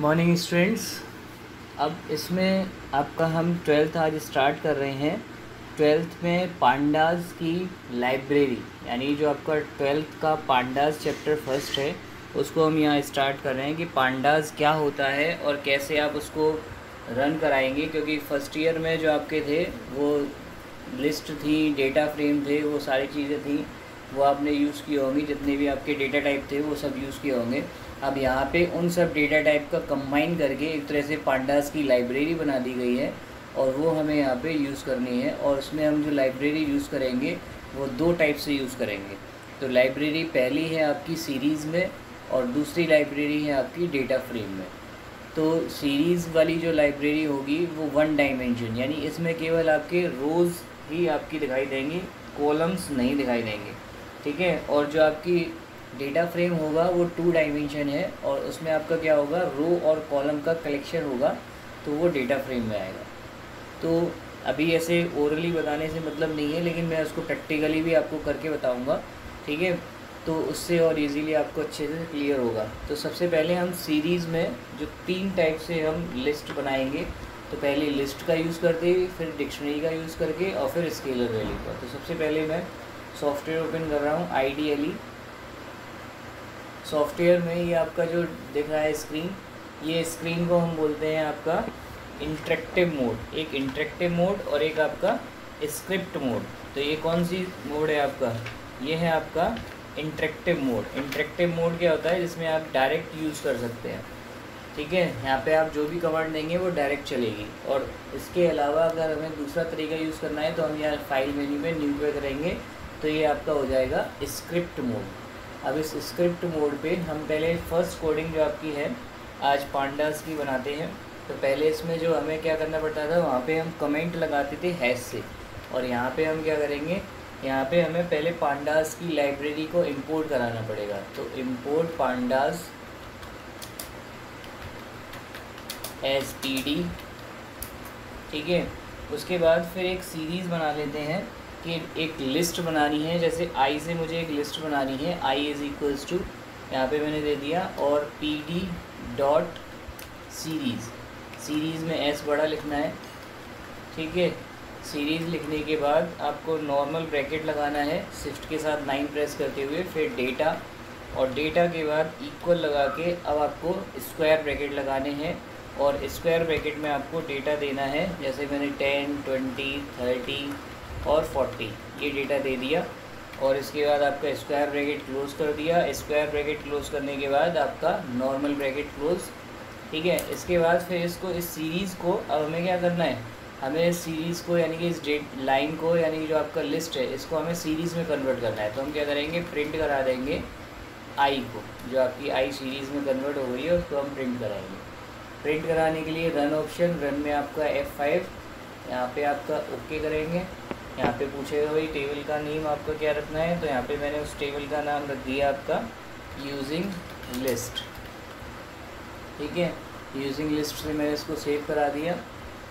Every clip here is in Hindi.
Morning students. अब इसमें आपका हम ट्वेल्थ आज स्टार्ट कर रहे हैं। ट्वेल्थ में पांडास की लाइब्रेरी यानी जो आपका ट्वेल्थ का पांडास चैप्टर फर्स्ट है उसको हम यहाँ स्टार्ट कर रहे हैं कि पांडास क्या होता है और कैसे आप उसको रन कराएंगे, क्योंकि फर्स्ट ईयर में जो आपके थे वो लिस्ट थी, डेटा फ्रेम थे, वो सारी चीज़ें थी, वो आपने यूज़ किए होंगी। जितने भी आपके डेटा टाइप थे वो सब यूज़ किए होंगे। अब यहाँ पे उन सब डेटा टाइप का कंबाइन करके एक तरह से पांडास की लाइब्रेरी बना दी गई है और वो हमें यहाँ पे यूज़ करनी है। और उसमें हम जो लाइब्रेरी यूज़ करेंगे वो दो टाइप से यूज़ करेंगे। तो लाइब्रेरी पहली है आपकी सीरीज़ में और दूसरी लाइब्रेरी है आपकी डेटा फ्रेम में। तो सीरीज़ वाली जो लाइब्रेरी होगी वो वन डायमेंशन, यानी इसमें केवल आपके रोज़ ही आपकी दिखाई देंगी, कॉलम्स नहीं दिखाई देंगे, ठीक है। और जो आपकी डेटा फ्रेम होगा वो टू डायमेंशन है और उसमें आपका क्या होगा, रो और कॉलम का कलेक्शन होगा, तो वो डेटा फ्रेम में आएगा। तो अभी ऐसे ओरली बताने से मतलब नहीं है, लेकिन मैं उसको प्रैक्टिकली भी आपको करके बताऊंगा, ठीक है। तो उससे और इजीली आपको अच्छे से क्लियर होगा। तो सबसे पहले हम सीरीज़ में जो तीन टाइप से हम लिस्ट बनाएंगे, तो पहले लिस्ट का यूज़ करते हुए, फिर डिक्शनरी का यूज़ करके और फिर स्केलर वैल्यू का। तो सबसे पहले मैं सॉफ्टवेयर ओपन कर रहा हूँ, आइडियली सॉफ्टवेयर में ये आपका जो दिख रहा है स्क्रीन, ये स्क्रीन को हम बोलते हैं आपका इंटरेक्टिव मोड। एक इंटरेक्टिव मोड और एक आपका स्क्रिप्ट मोड। तो ये कौन सी मोड है आपका, ये है आपका इंटरेक्टिव मोड। इंटरेक्टिव मोड क्या होता है, जिसमें आप डायरेक्ट यूज़ कर सकते हैं, ठीक है। यहाँ पे आप जो भी कमांड देंगे वो डायरेक्ट चलेगी। और इसके अलावा अगर हमें दूसरा तरीका यूज़ करना है तो हम यहाँ फाइल मेन्यू में न्यू पे करेंगे, तो ये आपका हो जाएगा स्क्रिप्ट मोड। अब इस स्क्रिप्ट मोड पे हम पहले फर्स्ट कोडिंग जो आपकी है आज पांडास की बनाते हैं। तो पहले इसमें जो हमें क्या करना पड़ता था, वहाँ पे हम कमेंट लगाते थे हैश से, और यहाँ पे हम क्या करेंगे, यहाँ पे हमें पहले पांडास की लाइब्रेरी को इंपोर्ट कराना पड़ेगा। तो इंपोर्ट पांडास std, ठीक है। उसके बाद फिर एक सीरीज़ बना लेते हैं कि एक लिस्ट बनानी है। जैसे आई से मुझे एक लिस्ट बनानी है, आई इज़ इक्वल्स टू, यहाँ पे मैंने दे दिया, और pd डॉट सीरीज़, सीरीज़ में एस बड़ा लिखना है, ठीक है। सीरीज़ लिखने के बाद आपको नॉर्मल ब्रैकेट लगाना है, शिफ्ट के साथ 9 प्रेस करते हुए, फिर डेटा, और डेटा के बाद इक्वल लगा के अब आपको स्क्वायर ब्रैकेट लगाने हैं, और स्क्वायर ब्रैकेट में आपको डेटा देना है। जैसे मैंने 10, 20, 30 और 40 ये डेटा दे दिया, और इसके बाद आपका स्क्वायर ब्रैकेट क्लोज़ कर दिया। स्क्वायर ब्रैकेट क्लोज़ करने के बाद आपका नॉर्मल ब्रैकेट क्लोज़, ठीक है। इसके बाद फिर इसको, इस सीरीज़ को अब हमें क्या करना है, हमें इस सीरीज़ को यानी कि इस लाइन को, यानी जो आपका लिस्ट है, इसको हमें सीरीज़ में कन्वर्ट करना है। तो हम क्या करेंगे, प्रिंट करा देंगे आई को, जो आपकी आई सीरीज़ में कन्वर्ट हो गई है उसको हम प्रिंट कराएंगे। प्रिंट कराने के लिए रन ऑप्शन, रन में आपका F5, यहाँ पे आपका ओके करेंगे। यहाँ पे पूछेगा भाई टेबल का नेम आपका क्या रखना है, तो यहाँ पे मैंने उस टेबल का नाम रख दिया आपका यूजिंग लिस्ट, ठीक है। यूजिंग लिस्ट से मैंने इसको सेव करा दिया,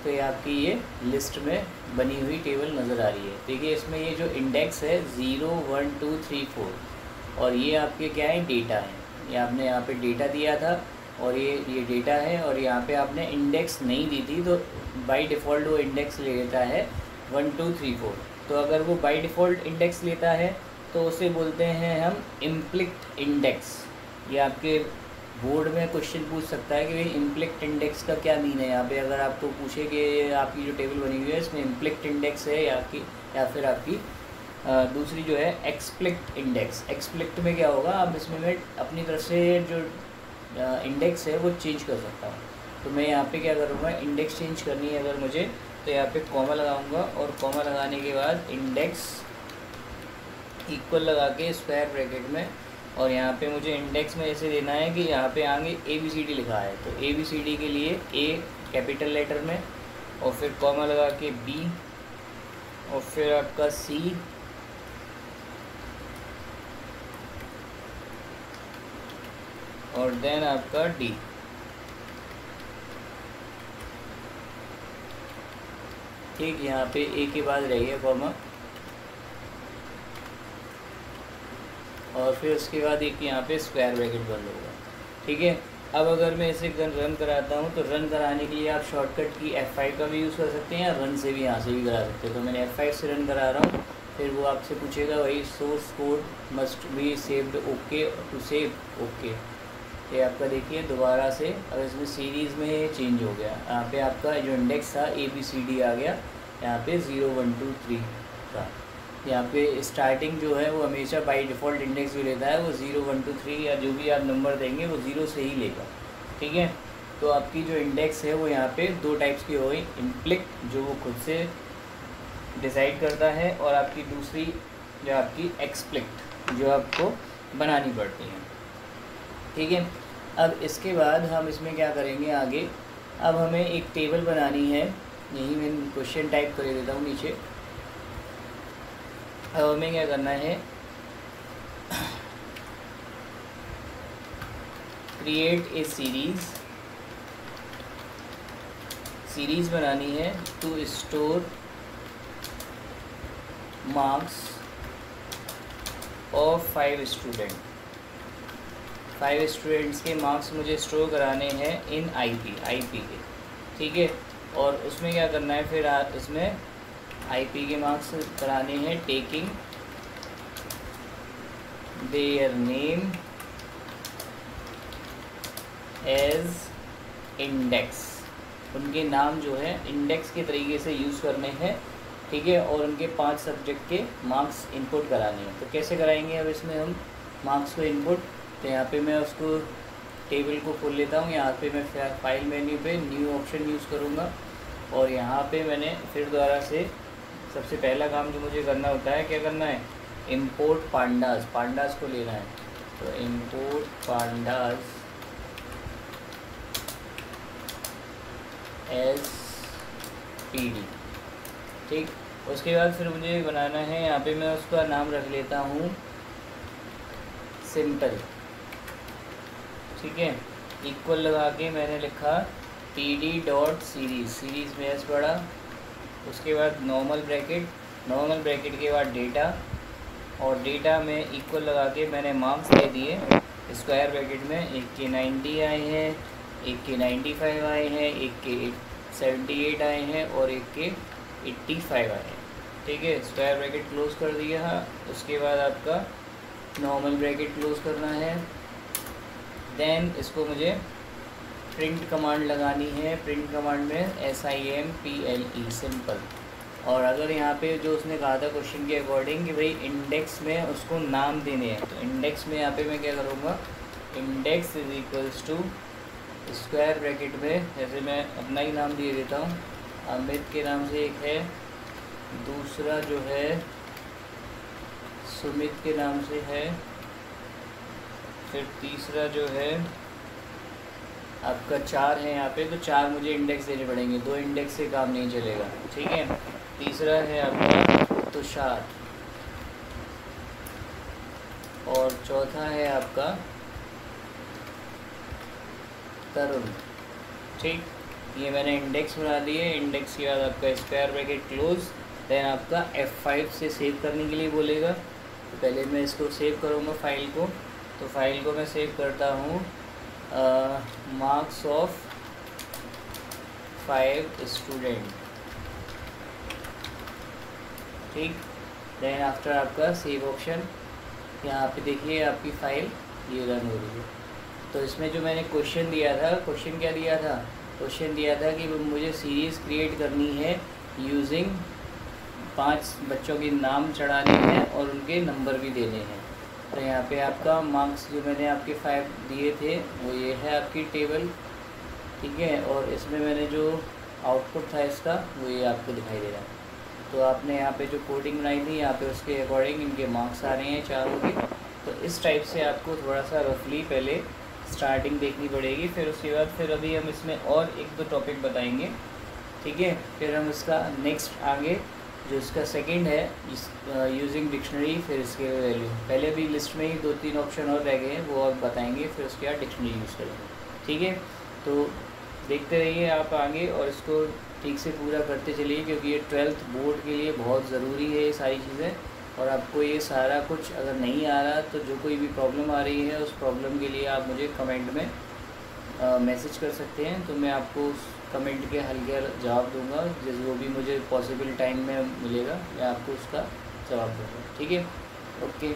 तो ये आपकी ये लिस्ट में बनी हुई टेबल नज़र आ रही है। देखिए इसमें ये जो इंडेक्स है 0, 1, 2, 3, 4, और ये आपके क्या है, डेटा है। ये आपने यहाँ पे डेटा दिया था और ये डेटा है, और यहाँ पे आपने इंडेक्स नहीं दी थी, तो बाय डिफ़ॉल्ट वो इंडेक्स ले लेता है 1, 2, 3, 4। तो अगर वो बाय डिफ़ॉल्ट इंडेक्स लेता है तो उसे बोलते हैं हम इम्प्लिक्ट इंडेक्स। ये आपके बोर्ड में क्वेश्चन पूछ सकता है कि भाई इम्प्लिक्ट इंडेक्स का क्या मीन है। यहाँ पे अगर आपको पूछे कि आपकी जो टेबल बनी हुई है इसमें इम्प्लिक्ट इंडेक्स है या फिर आपकी दूसरी जो है एक्सप्लिक्ट इंडेक्स। एक्सप्लिक्ट में क्या होगा, अब इसमें मैं अपनी तरफ से जो इंडेक्स है वो चेंज कर सकता हूँ। तो मैं यहाँ पे क्या करूँगा, इंडेक्स चेंज करनी है अगर मुझे, तो यहाँ पे कॉमा लगाऊंगा, और कॉमा लगाने के बाद इंडेक्स इक्वल लगा के स्क्वायर ब्रैकेट में, और यहाँ पे मुझे इंडेक्स में ऐसे देना है कि यहाँ पे आगे ABCD लिखा है, तो ABCD के लिए A कैपिटल लेटर में, और फिर कॉमा लगा के B, और फिर आपका C, और देन आपका D। ठीक, यहाँ पे A के बाद रही है कॉमा, और फिर उसके बाद एक यहाँ पे स्क्वायर ब्रैकेट बंद होगा, ठीक है। अब अगर मैं इसे रन कराता हूँ तो रन कराने के लिए आप शॉर्टकट की F5 का भी यूज़ कर सकते हैं या रन से भी यहाँ से भी करा सकते हैं। तो मैंने F5 से रन करा रहा हूँ। फिर वो आपसे पूछेगा वही source code must be saved okay to save okay. ये आपका देखिए दोबारा से अब इसमें सीरीज़ में ये चेंज हो गया। यहाँ पे आपका जो इंडेक्स था ABCD आ गया, यहाँ पे 0 1 2 3 था। यहाँ पे स्टार्टिंग जो है वो हमेशा बाय डिफ़ॉल्ट इंडेक्स जो लेता है वो 0 1 2 3 या जो भी आप नंबर देंगे वो 0 से ही लेगा, ठीक है। तो आपकी जो इंडेक्स है वो यहाँ पे दो टाइप्स की हो गई, इम्प्लिक्ट जो वो खुद से डिसाइड करता है, और आपकी दूसरी जो आपकी एक्सप्लिक्ट जो आपको बनानी पड़ती है, ठीक है। अब इसके बाद हम इसमें क्या करेंगे आगे, अब हमें एक टेबल बनानी है। यही मैं क्वेश्चन टाइप कर देता हूँ नीचे। अब हमें क्या करना है, क्रिएट ए सीरीज़ बनानी है to store marks of 5 students के मार्क्स मुझे स्टोर कराने हैं इन आईपी के, ठीक है। और उसमें क्या करना है फिर इसमें आईपी के मार्क्स कराने हैं taking their name as index. उनके नाम जो है इंडेक्स के तरीके से यूज़ करने हैं, ठीक है। और उनके 5 सब्जेक्ट के मार्क्स इनपुट कराने हैं। तो कैसे कराएंगे अब इसमें हम मार्क्स को इनपुट, तो यहाँ पे मैं उसको टेबल को खोल लेता हूँ। यहाँ पे मैं फाइल मेन्यू पे न्यू ऑप्शन यूज़ करूँगा, और यहाँ पे मैंने फिर दोबारा से सबसे पहला काम जो मुझे करना होता है, क्या करना है, इंपोर्ट पांडास को लेना है। तो इंपोर्ट पांडास एज PD, ठीक। उसके बाद फिर मुझे बनाना है, यहाँ पे मैं उसका नाम रख लेता हूँ सिंपल, ठीक है। इक्वल लगा के मैंने लिखा PD डॉट सीरीज़ में एस पड़ा। उसके बाद नॉर्मल ब्रैकेट के बाद डेटा, और डेटा में इक्वल लगा के मैंने मार्क्स दे दिए स्क्वायर ब्रैकेट में। एक के 90 आए हैं, एक के 95 आए हैं, एक के 78 आए हैं, और एक के 85 आए हैं, ठीक है। स्क्वायर ब्रैकेट क्लोज़ कर दिया। उसके बाद आपका नॉर्मल ब्रैकेट क्लोज़ करना है। देन इसको मुझे प्रिंट कमांड लगानी है। प्रिंट कमांड में SIMPLE सिंपल। और अगर यहाँ पे जो उसने कहा था क्वेश्चन के अकॉर्डिंग कि भाई इंडेक्स में उसको नाम देने हैं, तो इंडेक्स में यहाँ पे मैं क्या करूँगा, index is equals to square bracket में, जैसे मैं अपना ही नाम दे देता हूँ, अमित के नाम से एक है, दूसरा जो है सुमित के नाम से है, फिर तीसरा जो है आपका 4 है यहाँ पे, तो 4 मुझे इंडेक्स देने पड़ेंगे, 2 इंडेक्स से काम नहीं चलेगा, ठीक है। तीसरा है आपका तुषार, और चौथा है आपका तरुण, ठीक। ये मैंने इंडेक्स बना दिए। इंडेक्स के बाद आपका स्क्वायर ब्रैकेट क्लोज। देन आपका F5 से सेव करने के लिए बोलेगा, तो पहले मैं इसको सेव करूँगा फाइल को। तो फाइल को मैं सेव करता हूँ मार्क्स ऑफ 5 स्टूडेंट, ठीक। देन आफ्टर आपका सेव ऑप्शन, यहाँ पे देखिए आपकी फ़ाइल ये रन हो रही है। तो इसमें जो मैंने क्वेश्चन दिया था, क्वेश्चन क्या दिया था, क्वेश्चन दिया था कि मुझे सीरीज़ क्रिएट करनी है यूजिंग 5 बच्चों के नाम चढ़ाने हैं और उनके नंबर भी देने हैं। तो यहाँ पे आपका मार्क्स जो मैंने आपके 5 दिए थे वो ये है आपकी टेबल, ठीक है। और इसमें मैंने जो आउटपुट था इसका वो ये आपको दिखाई दे रहा है। तो आपने यहाँ पे जो कोडिंग बनाई थी, यहाँ पे उसके अकॉर्डिंग इनके मार्क्स आ रहे हैं चारों के। तो इस टाइप से आपको थोड़ा सा रफली पहले स्टार्टिंग देखनी पड़ेगी, फिर उसके बाद फिर अभी हम इसमें और 1-2 टॉपिक बताएंगे, ठीक है। फिर हम इसका नेक्स्ट आगे जो इसका सेकंड है यूजिंग डिक्शनरी, फिर इसके वैल्यू, पहले भी लिस्ट में ही 2-3 ऑप्शन और रह गए हैं वो आप बताएंगे, फिर उसके बाद डिक्शनरी यूज़ करेंगे, ठीक है। तो देखते रहिए आप आगे और इसको ठीक से पूरा करते चलिए, क्योंकि ये 12th बोर्ड के लिए बहुत ज़रूरी है ये सारी चीज़ें। और आपको ये सारा कुछ अगर नहीं आ रहा तो जो कोई भी प्रॉब्लम आ रही है उस प्रॉब्लम के लिए आप मुझे कमेंट में मैसेज कर सकते हैं, तो मैं आपको उस कमेंट के हल का जवाब दूंगा। जैसे वो भी मुझे पॉसिबल टाइम में मिलेगा, मैं आपको उसका जवाब दूंगा। ठीक है, ओके।